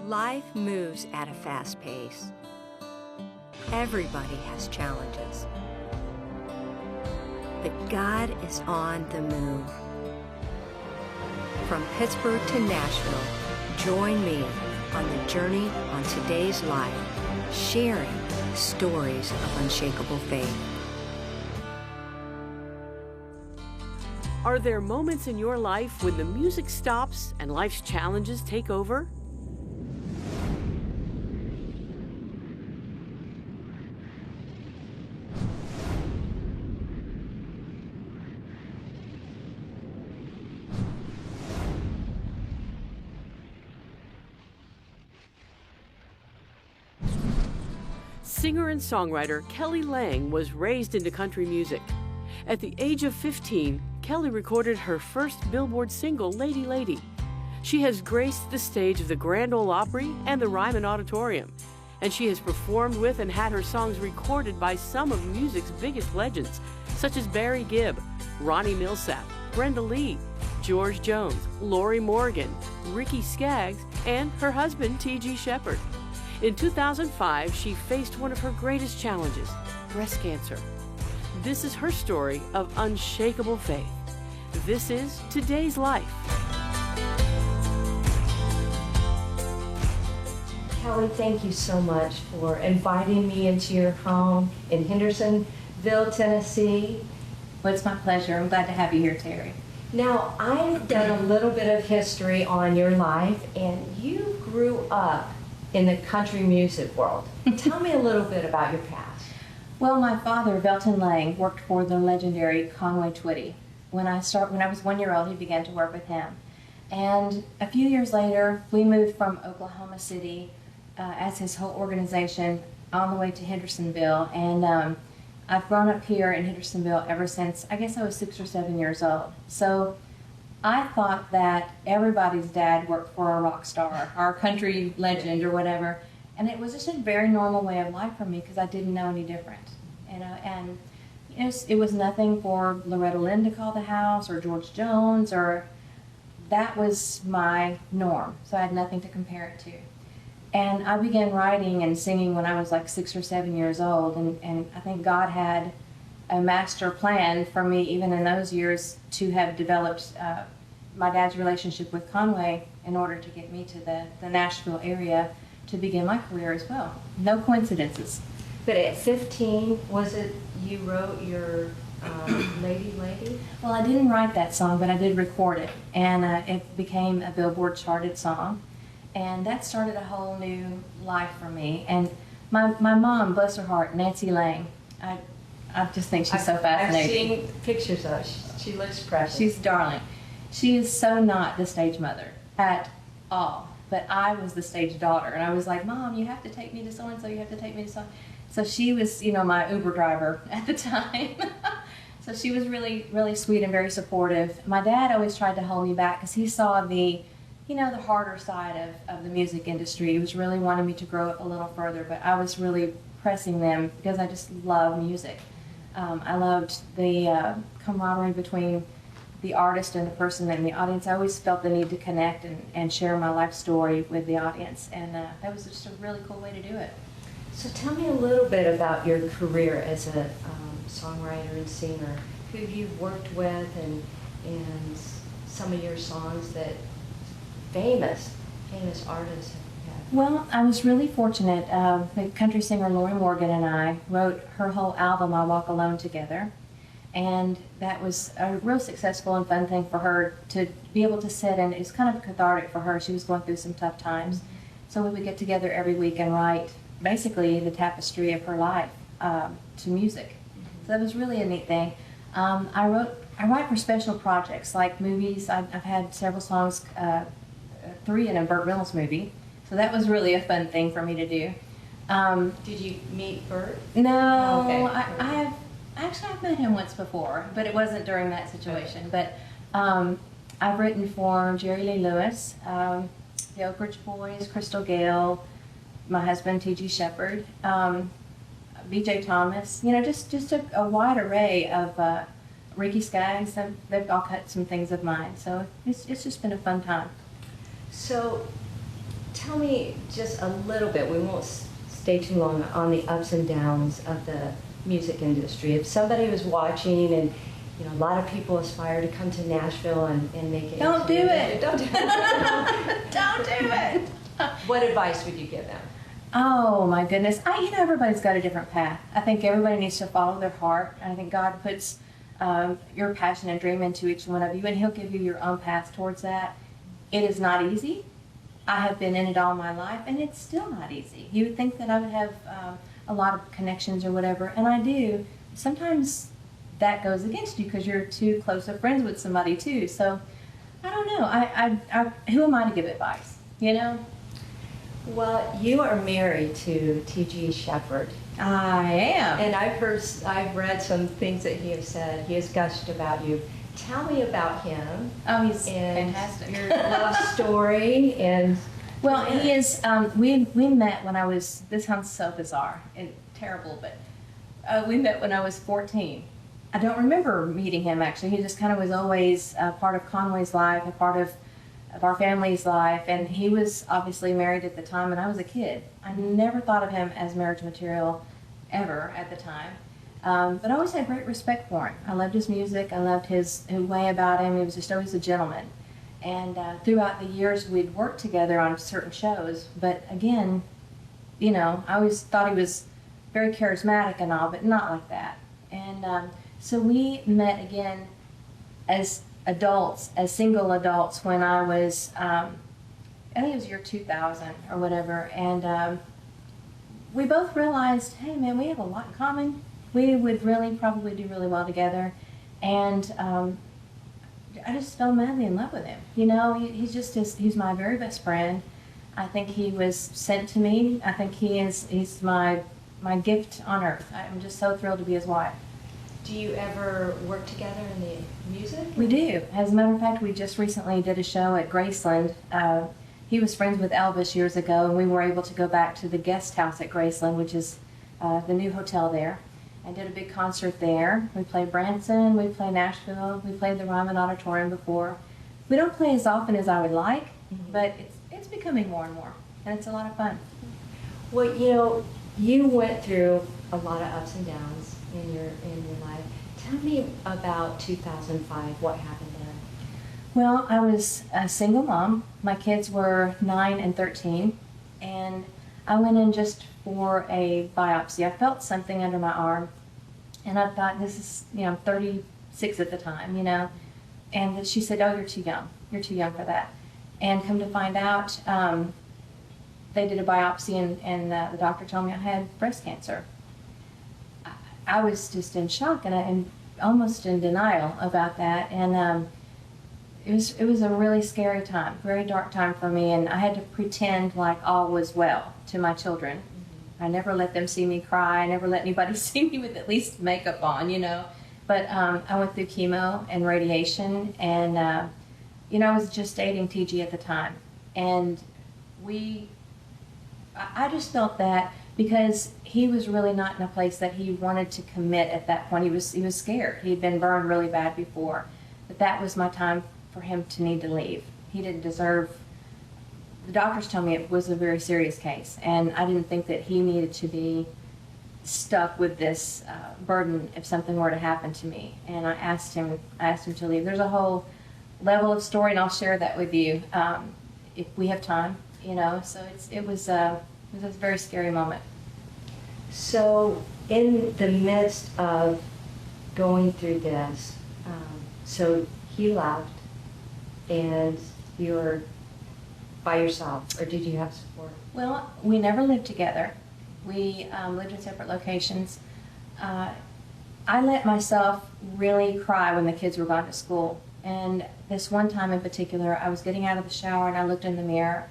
Life moves at a fast pace. Everybody has challenges. But God is on the move. From Pittsburgh to Nashville, join me on the journey on today's life, sharing stories of unshakable faith. Are there moments in your life when the music stops and life's challenges take over? Singer and songwriter Kelly Lang was raised into country music. At the age of 15, Kelly recorded her first Billboard single, Lady Lady. She has graced the stage of the Grand Ole Opry and the Ryman Auditorium, and she has performed with and had her songs recorded by some of music's biggest legends, such as Barry Gibb, Ronnie Milsap, Brenda Lee, George Jones, Lorrie Morgan, Ricky Skaggs, and her husband, T.G. Sheppard. In 2005, she faced one of her greatest challenges, breast cancer. This is her story of unshakable faith. This is Today's Life. Kelly, thank you so much for inviting me into your home in Hendersonville, Tennessee. Well, it's my pleasure. I'm glad to have you here, Terry. Now, I've done a little bit of history on your life, and you grew up in the country music world. Tell me a little bit about your past. Well, my father, Belton Lang, worked for the legendary Conway Twitty. When I was 1 year old, he began to work with him. And a few years later, we moved from Oklahoma City as his whole organization on the way to Hendersonville. And I've grown up here in Hendersonville ever since, I guess I was 6 or 7 years old. So I thought that everybody's dad worked for a rock star or a country legend or whatever. And it was just a very normal way of life for me because I didn't know any different. And it was nothing for Loretta Lynn to call the house or George Jones, or that was my norm. So I had nothing to compare it to. And I began writing and singing when I was like 6 or 7 years old. And I think God had a master plan for me, even in those years, to have developed my dad's relationship with Conway in order to get me to the Nashville area to begin my career as well. No coincidences. But at 15, was it you wrote your Lady Lady? Well, I didn't write that song, but I did record it, and it became a Billboard charted song, and that started a whole new life for me. And my mom, bless her heart, Nancy Lang, I just think she's so fascinating. I've seen pictures of her. She looks precious. She's darling. She is so not the stage mother at all. But I was the stage daughter, and I was like, Mom, you have to take me to so-and-so, you have to take me to so. So she was, my Uber driver at the time. So she was really, really sweet and very supportive. My dad always tried to hold me back because he saw the harder side of the music industry. He was really wanting me to grow up a little further, but I was really pressing them because I just love music. I loved the camaraderie between the artist and the person in the audience. I always felt the need to connect and share my life story with the audience, and that was just a really cool way to do it. So tell me a little bit about your career as a songwriter and singer, who you've worked with, and some of your songs that famous artists have. Well, I was really fortunate. The country singer Lorrie Morgan and I wrote her whole album, I Walk Alone, together. And that was a real successful and fun thing for her to be able to sit, and it was kind of cathartic for her. She was going through some tough times. So we would get together every week and write basically the tapestry of her life to music. So that was really a neat thing. I write for special projects like movies. I've had several songs, 3 in a Burt Reynolds movie. So that was really a fun thing for me to do. Did you meet Burt? No, Okay. I've met him once before, but it wasn't during that situation. But I've written for Jerry Lee Lewis, the Oak Ridge Boys, Crystal Gale, my husband T.G. Sheppard, B.J. Thomas. Just a wide array of Ricky Skaggs. They've all cut some things of mine. So it's just been a fun time. So tell me just a little bit, we won't stay too long, on the ups and downs of the music industry. If somebody was watching and, you know, a lot of people aspire to come to Nashville and make it. Don't do it. Don't do it. Don't do it. What advice would you give them? Oh my goodness. Everybody's got a different path. I think everybody needs to follow their heart. I think God puts your passion and dream into each one of you, and He'll give you your own path towards that. It is not easy. I have been in it all my life, and it's still not easy. You would think that I would have a lot of connections or whatever, and I do. Sometimes that goes against you because you're too close of friends with somebody too. So I don't know. I who am I to give advice? You know? Well, you are married to T.G. Sheppard. I am. And I've read some things that he has said. He has gushed about you. Tell me about him. Oh, he's and fantastic. Your love story and. Well, he is. We met when I was. This sounds so bizarre and terrible, but we met when I was 14. I don't remember meeting him actually. He just kind of was always a part of Conway's life, a part of our family's life, and he was obviously married at the time, and I was a kid. I never thought of him as marriage material ever at the time, but I always had great respect for him. I loved his music. I loved his way about him. He was just always a gentleman. And throughout the years, we'd worked together on certain shows, but again, you know, I always thought he was very charismatic and all, but not like that. And so we met again as adults, as single adults, when I was, I think it was year 2000 or whatever, and we both realized, hey man, we have a lot in common. We would really probably do really well together, and I just fell madly in love with him. You know, he's my very best friend. I think he was sent to me. I think he's my gift on earth. I'm just so thrilled to be his wife. Do you ever work together in the music? We do. As a matter of fact, we just recently did a show at Graceland. He was friends with Elvis years ago, and we were able to go back to the guest house at Graceland, which is the new hotel there, and did a big concert there. We played Branson, we played Nashville, we played the Ryman Auditorium before. We don't play as often as I would like, but it's becoming more and more, and it's a lot of fun. Well, you know, you went through a lot of ups and downs in your life. Tell me about 2005. What happened then? Well, I was a single mom. My kids were 9 and 13, and I went in just for a biopsy. I felt something under my arm, and I thought, this is, you know, I'm 36 at the time, you know, and she said, oh, you're too young. You're too young for that. And come to find out, they did a biopsy, and the doctor told me I had breast cancer. I was just in shock and almost in denial about that, and it was a really scary time, very dark time for me, and I had to pretend like all was well to my children. Mm-hmm. I never let them see me cry. I never let anybody see me with at least makeup on, you know. But I went through chemo and radiation, and you know, I was just dating TG at the time, and I just felt that because he was really not in a place that he wanted to commit at that point. He was scared. He'd been burned really bad before. But that was my time for him to need to leave. He didn't deserve. The doctors told me it was a very serious case, and I didn't think that he needed to be stuck with this burden if something were to happen to me. And I asked him to leave. There's a whole level of story, and I'll share that with you if we have time. You know, so it was a very scary moment. So, in the midst of going through this, so he left, and you were by yourself, or did you have support? Well, we never lived together. We lived in separate locations. I let myself really cry when the kids were gone to school. And this one time in particular, I was getting out of the shower and I looked in the mirror,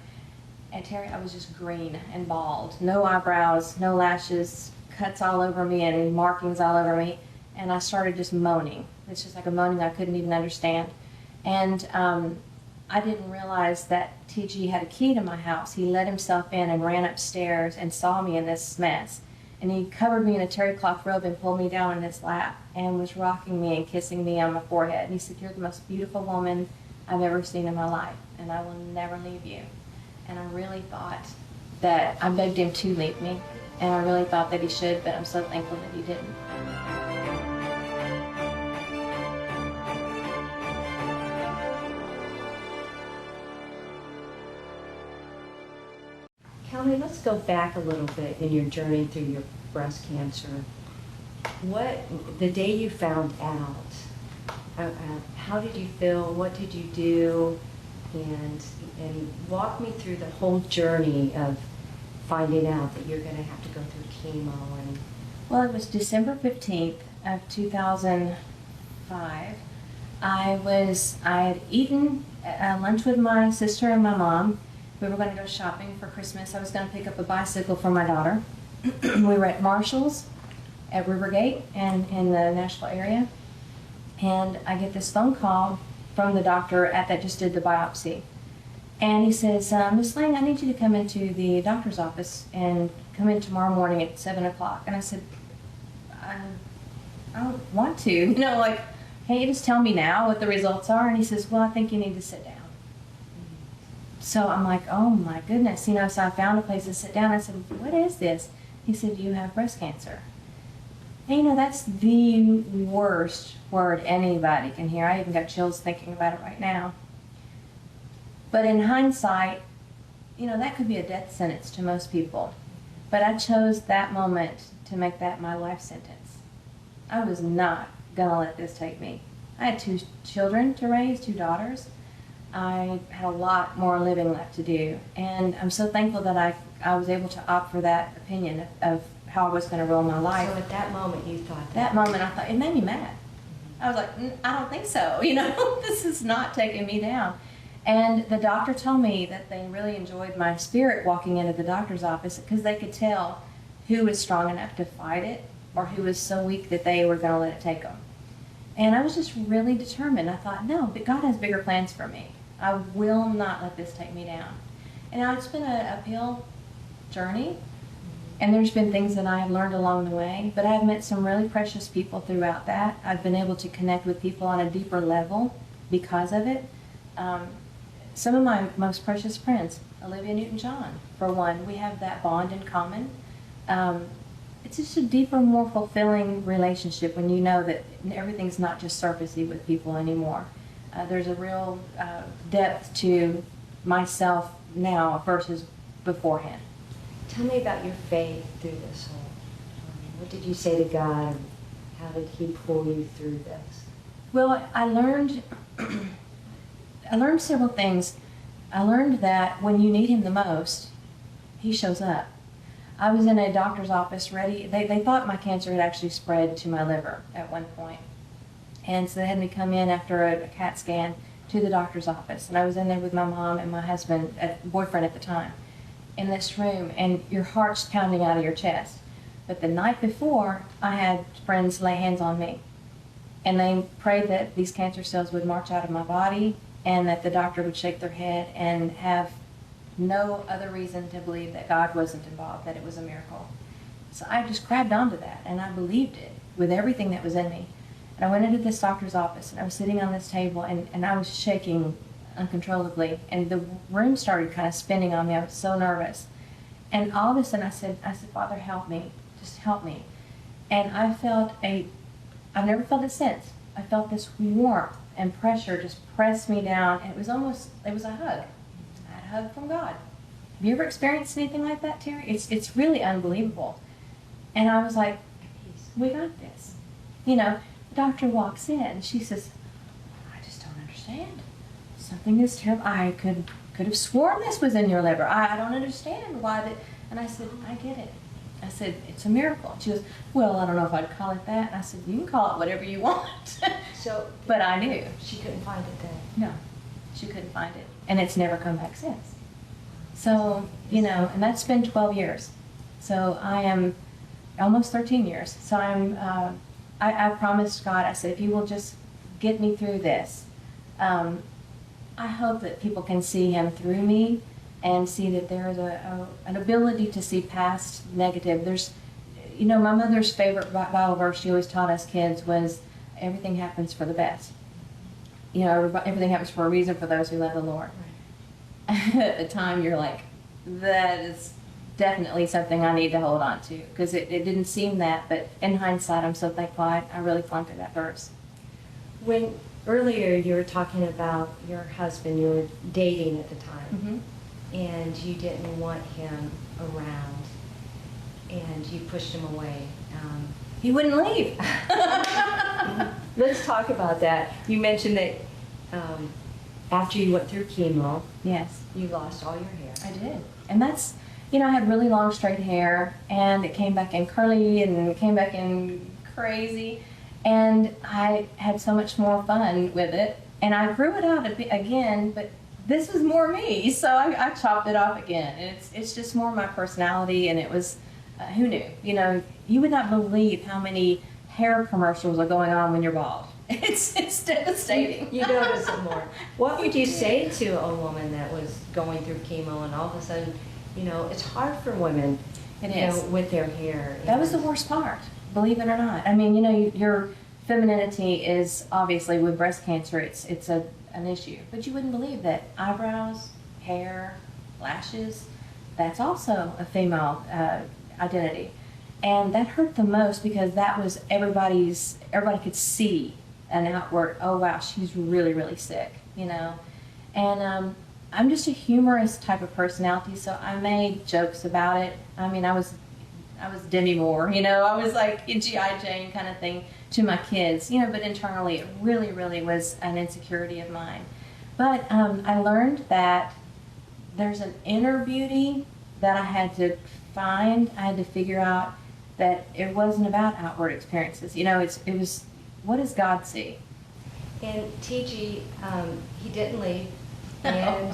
and Terry, I was just green and bald. No eyebrows, no lashes, cuts all over me and markings all over me. And I started just moaning. It's just like a moaning I couldn't even understand. And I didn't realize that TG had a key to my house. He let himself in and ran upstairs and saw me in this mess. And he covered me in a terry cloth robe and pulled me down in his lap and was rocking me and kissing me on my forehead. And he said, "You're the most beautiful woman I've ever seen in my life, and I will never leave you." and I really thought that I begged him to leave me, and I really thought that he should, but I'm so thankful that he didn't. Kelly, let's go back a little bit in your journey through your breast cancer. The day you found out, how did you feel? What did you do? And walk me through the whole journey of finding out that you're going to have to go through chemo. Well, it was December 15th of 2005. I had eaten lunch with my sister and my mom. We were going to go shopping for Christmas. I was going to pick up a bicycle for my daughter. We were at Marshall's at Rivergate and in the Nashville area. And I get this phone call from the doctor that just did the biopsy. And he says, Miss Lang, I need you to come into the doctor's office and come in tomorrow morning at 7 o'clock. And I said, I don't want to. You know, like, hey, just tell me now what the results are. And he says, well, I think you need to sit down. So I'm like, oh my goodness. You know, so I found a place to sit down. I said, what is this? He said, you have breast cancer. And you know, that's the worst word anybody can hear. I even got chills thinking about it right now. But in hindsight, you know, that could be a death sentence to most people. But I chose that moment to make that my life sentence. I was not going to let this take me. I had 2 children to raise, 2 daughters. I had a lot more living left to do. And I'm so thankful that I was able to opt for that opinion of how I was going to roll my life. So at that moment you thought That moment I thought, it made me mad. I was like, I don't think so. You know, this is not taking me down. And the doctor told me that they really enjoyed my spirit walking into the doctor's office because they could tell who was strong enough to fight it or who was so weak that they were going to let it take them. And I was just really determined. I thought, no, but God has bigger plans for me. I will not let this take me down. And now it's been an uphill journey, and there's been things that I have learned along the way, but I've met some really precious people throughout that. I've been able to connect with people on a deeper level because of it. Some of my most precious friends, Olivia Newton-John, for one, we have that bond in common. It's just a deeper, more fulfilling relationship when you know that everything's not just surfacey with people anymore. There's a real depth to myself now versus beforehand. Tell me about your faith through this whole. What did you say to God? How did He pull you through this? Well, I learned several things. I learned that when you need Him the most, He shows up. I was in a doctor's office ready. They thought my cancer had actually spread to my liver at one point. And so they had me come in after a CAT scan to the doctor's office. And I was in there with my mom and my husband, boyfriend at the time, in this room. And your heart's pounding out of your chest. But the night before, I had friends lay hands on me. And they prayed that these cancer cells would march out of my body and that the doctor would shake their head and have no other reason to believe that God wasn't involved, that it was a miracle. So I just grabbed onto that, and I believed it with everything that was in me. And I went into this doctor's office, and I was sitting on this table, and I was shaking uncontrollably, and the room started kind of spinning on me. I was so nervous. And all of a sudden I said, Father, help me. Just help me. And I felt I've never felt it since. I felt this warmth and pressure just press me down, and it was a hug. I had a hug from God. Have you ever experienced anything like that, Terry? It's really unbelievable. And I was like, we got this. You know, the doctor walks in, and she says, I just don't understand. Something is terrible. I could have sworn this was in your liver. I don't understand why that. And I said, I get it. I said, it's a miracle. She goes, well, I don't know if I'd call it that. And I said, you can call it whatever you want. But I knew. She couldn't find it then. No, she couldn't find it. And it's never come back since. So, you know, and that's been 12 years. So I am almost 13 years. So I promised God, I said, if you will just get me through this, I hope that people can see Him through me and see that there is an ability to see past negative. There's, you know, my mother's favorite Bible verse she always taught us kids was, everything happens for the best. You know, everything happens for a reason for those who love the Lord. at the time you're like, that is definitely something I need to hold on to, because it didn't seem that, but in hindsight, I'm so thankful I really clung to that verse. When earlier you were talking about your husband, you were dating at the time, and you didn't want him around, and you pushed him away. He wouldn't leave. Let's talk about that. You mentioned that after you went through chemo, Yes, you lost all your hair. I did. And that's, I had really long straight hair, and it came back in curly, and it came back in crazy, and I had so much more fun with it, and I grew it out a bit again, but this was more me, so I chopped it off again. And it's just more my personality, and it was, who knew? You would not believe how many hair commercials are going on when you're bald. It's devastating. You notice it more. What would you say to a woman that was going through chemo and all of a sudden, it's hard for women, It is. with their hair. That was the worst part, believe it or not. I mean, your femininity is obviously with breast cancer, it's an issue. But you wouldn't believe that eyebrows, hair, lashes, that's also a female identity. And that hurt the most because that was everybody could see an outward, oh wow, she's really, really sick, And I'm just a humorous type of personality, so I made jokes about it. I mean, I was Demi Moore, I was like a G.I. Jane kind of thing to my kids, but internally it really, really was an insecurity of mine. But I learned that there's an inner beauty that I had to find. I had to figure out that it wasn't about outward experiences. It was, what does God see? And TG, he didn't leave. And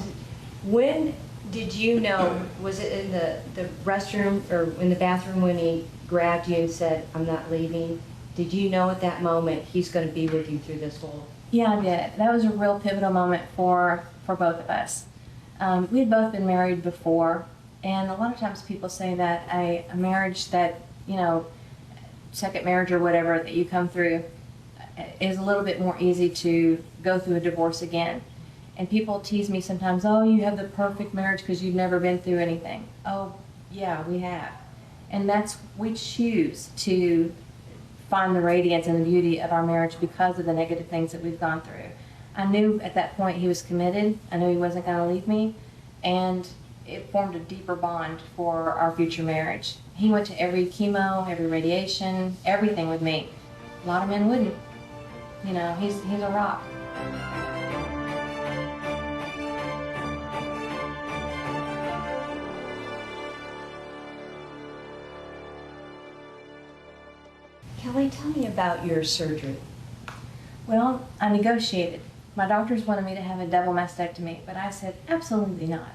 when did you know, was it in the restroom or in the bathroom when he grabbed you and said, I'm not leaving? Did you know at that moment he's going to be with you through this whole? Yeah, I did. That was a real pivotal moment for both of us. We had both been married before, and a lot of times people say that a marriage that, second marriage or whatever that you come through is a little bit more easy to go through a divorce again. And people tease me sometimes, oh, you have the perfect marriage because you've never been through anything. Oh, yeah, we have. And we choose to find the radiance and the beauty of our marriage because of the negative things that we've gone through. I knew at that point he was committed. I knew he wasn't going to leave me. And it formed a deeper bond for our future marriage. He went to every chemo, every radiation, everything with me. A lot of men wouldn't. He's a rock. Kelly, tell me about your surgery. Well, I negotiated. My doctors wanted me to have a double mastectomy, but I said, absolutely not.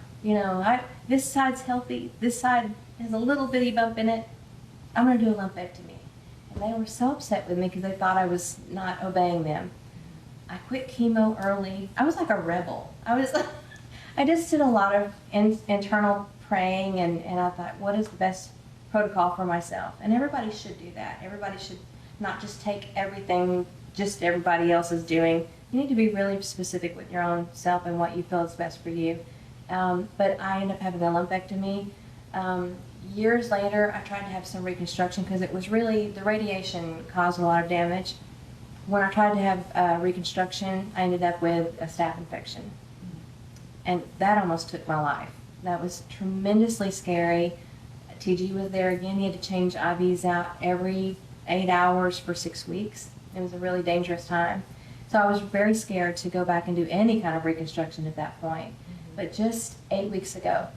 This side's healthy, this side has a little bitty bump in it. I'm going to do a lumpectomy. And they were so upset with me because they thought I was not obeying them. I quit chemo early. I was like a rebel. I just did a lot of internal praying, and I thought, what is the best protocol for myself? And everybody should do that. Everybody should not just take everything just everybody else is doing. You need to be really specific with your own self and what you feel is best for you. But I ended up having a lumpectomy. Years later, I tried to have some reconstruction because it was really, the radiation caused a lot of damage. When I tried to have reconstruction, I ended up with a staph infection. And that almost took my life. That was tremendously scary. TG was there again. He had to change IVs out every 8 hours for 6 weeks. It was a really dangerous time. So I was very scared to go back and do any kind of reconstruction at that point. But just 8 weeks ago,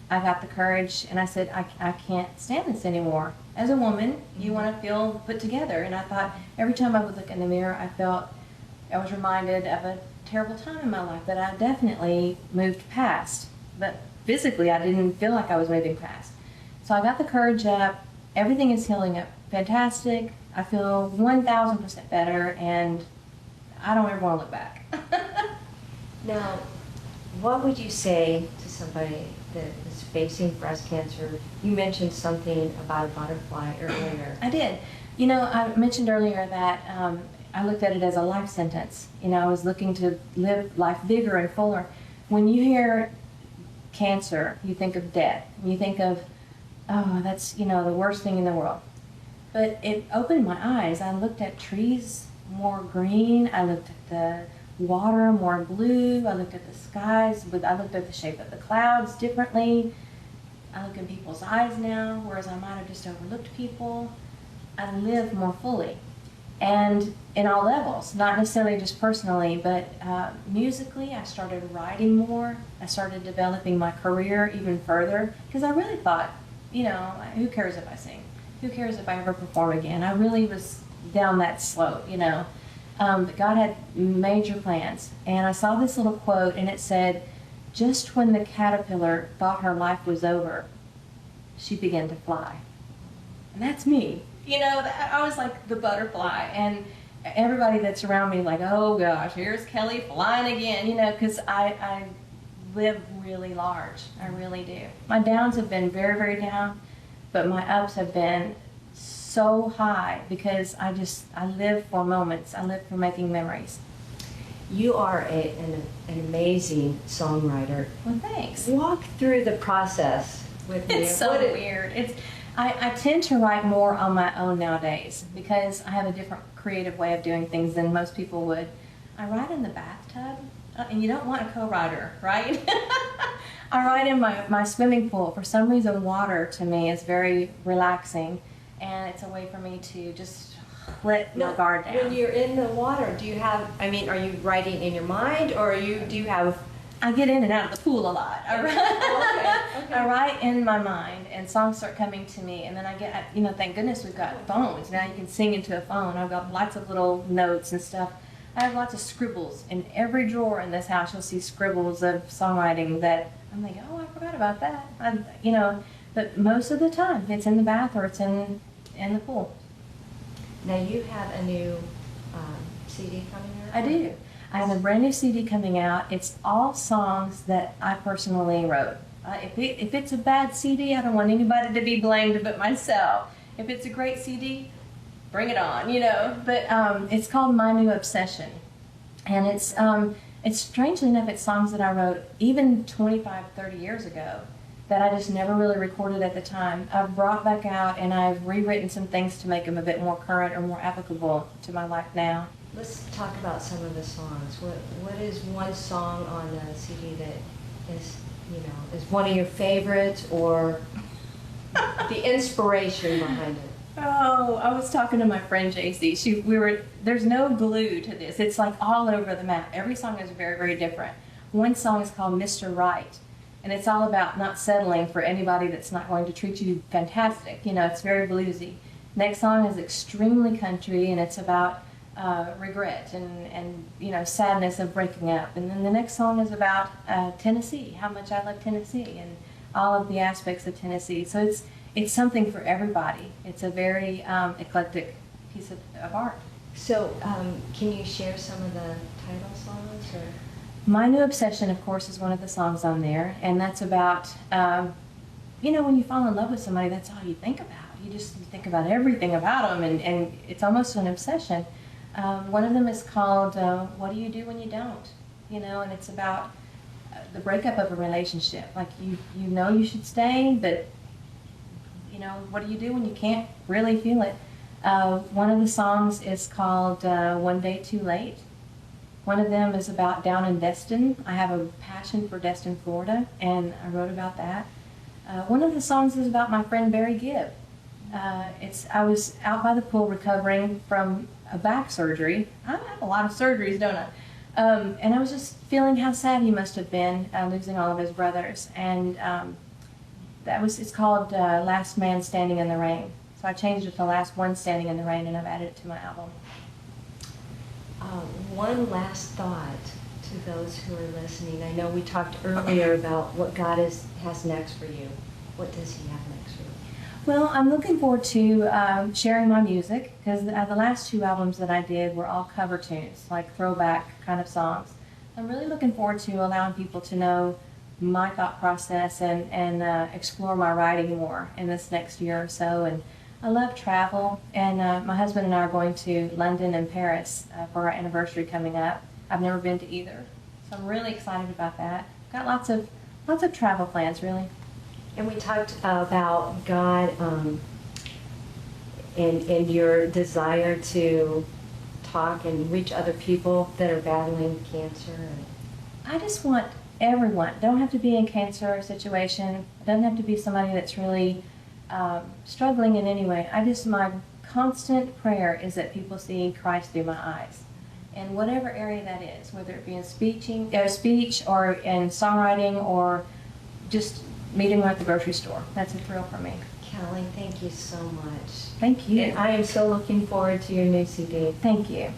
I got the courage and I said, I can't stand this anymore. As a woman, you want to feel put together. And I thought every time I would look in the mirror, I was reminded of a terrible time in my life that I definitely moved past. But physically, I didn't feel like I was moving past. So I got the courage up. Everything is healing up fantastic. I feel 1,000% better, and I don't ever want to look back. Now, what would you say to somebody that is facing breast cancer? You mentioned something about a butterfly earlier. I did. I mentioned earlier that I looked at it as a life sentence. I was looking to live life bigger and fuller. When you hear cancer, you think of death. You think of, oh, that's, you know, the worst thing in the world. But it opened my eyes. I looked at trees more green. I looked at the water more blue. I looked at the skies. I looked at the shape of the clouds differently. I look in people's eyes now, whereas I might have just overlooked people. I live more fully. And in all levels, not necessarily just personally, but musically, I started writing more. I started developing my career even further, because I really thought, you know, who cares if I sing? Who cares if I ever perform again? I really was down that slope, you know. But God had major plans. And I saw this little quote, and it said, "Just when the caterpillar thought her life was over, she began to fly." And that's me. You know, I was like the butterfly, and everybody that's around me like, oh gosh, here's Kelly flying again, you know, because I live really large. I really do. My downs have been very, very down, but my ups have been so high because I live for moments. I live for making memories. You are an amazing songwriter. Well, thanks. Walk through the process with me. It's so weird. I tend to write more on my own nowadays because I have a different creative way of doing things than most people would. I write in the bathtub, and you don't want a co-writer, right? I write in my swimming pool. For some reason, water to me is very relaxing, and it's a way for me to just let my guard down. When you're in the water, do you have, I mean, are you writing in your mind, or do you have... I get in and out of the pool a lot. I write in my mind, and songs start coming to me, and then I get, you know, thank goodness we've got phones. Now you can sing into a phone. I've got lots of little notes and stuff. I have lots of scribbles. In every drawer in this house, you'll see scribbles of songwriting that I'm thinking, oh, I forgot about that. You know, but most of the time, it's in the bath or it's in the pool. Now you have a new CD coming out? I do. I have a brand new CD coming out. It's all songs that I personally wrote. If it's a bad CD, I don't want anybody to be blamed but myself. If it's a great CD, bring it on, you know. But it's called My New Obsession. And it's strangely enough, it's songs that I wrote even 25, 30 years ago that I just never really recorded at the time. I've brought back out and I've rewritten some things to make them a bit more current or more applicable to my life now. Let's talk about some of the songs. What is one song on the CD that is, you know, is one of your favorites, or the inspiration behind it? Oh, I was talking to my friend JC. There's no glue to this. It's like all over the map. Every song is very, very different. One song is called Mr. Right, and it's all about not settling for anybody that's not going to treat you fantastic. You know, it's very bluesy. Next song is extremely country, and it's about regret and you know, sadness of breaking up. And then the next song is about Tennessee, how much I love Tennessee and all of the aspects of Tennessee. So it's something for everybody. It's a very eclectic piece of art. So can you share some of the title songs? Or? My New Obsession, of course, is one of the songs on there, and that's about, you know, when you fall in love with somebody, that's all you think about. You think about everything about them, and it's almost an obsession. One of them is called What Do You Do When You Don't? You know, and it's about the breakup of a relationship. Like, you know you should stay, but, you know, what do you do when you can't really feel it? One of the songs is called One Day Too Late. One of them is about down in Destin. I have a passion for Destin, Florida, and I wrote about that. One of the songs is about my friend Barry Gibb. I was out by the pool recovering from a back surgery. I have a lot of surgeries, don't I? And I was just feeling how sad he must have been losing all of his brothers. And it's called Last Man Standing in the Rain. So I changed it to Last One Standing in the Rain, and I've added it to my album. One last thought to those who are listening. I know we talked earlier about what God has next for you. What does He have next for you? Well, I'm looking forward to sharing my music, because the last two albums that I did were all cover tunes, like throwback kind of songs. I'm really looking forward to allowing people to know my thought process and explore my writing more in this next year or so. And I love travel, and my husband and I are going to London and Paris for our anniversary coming up. I've never been to either, so I'm really excited about that. Got lots of Lots of travel plans, really. And we talked about God and your desire to talk and reach other people that are battling cancer. I just want everyone, don't have to be in cancer situation, doesn't have to be somebody that's really struggling in any way. My constant prayer is that people see Christ through my eyes. In whatever area that is, whether it be in speech or in songwriting or just meeting them at the grocery store. That's a thrill for me. Kelly, thank you so much. Thank you. And I am so looking forward to your new CD. Thank you.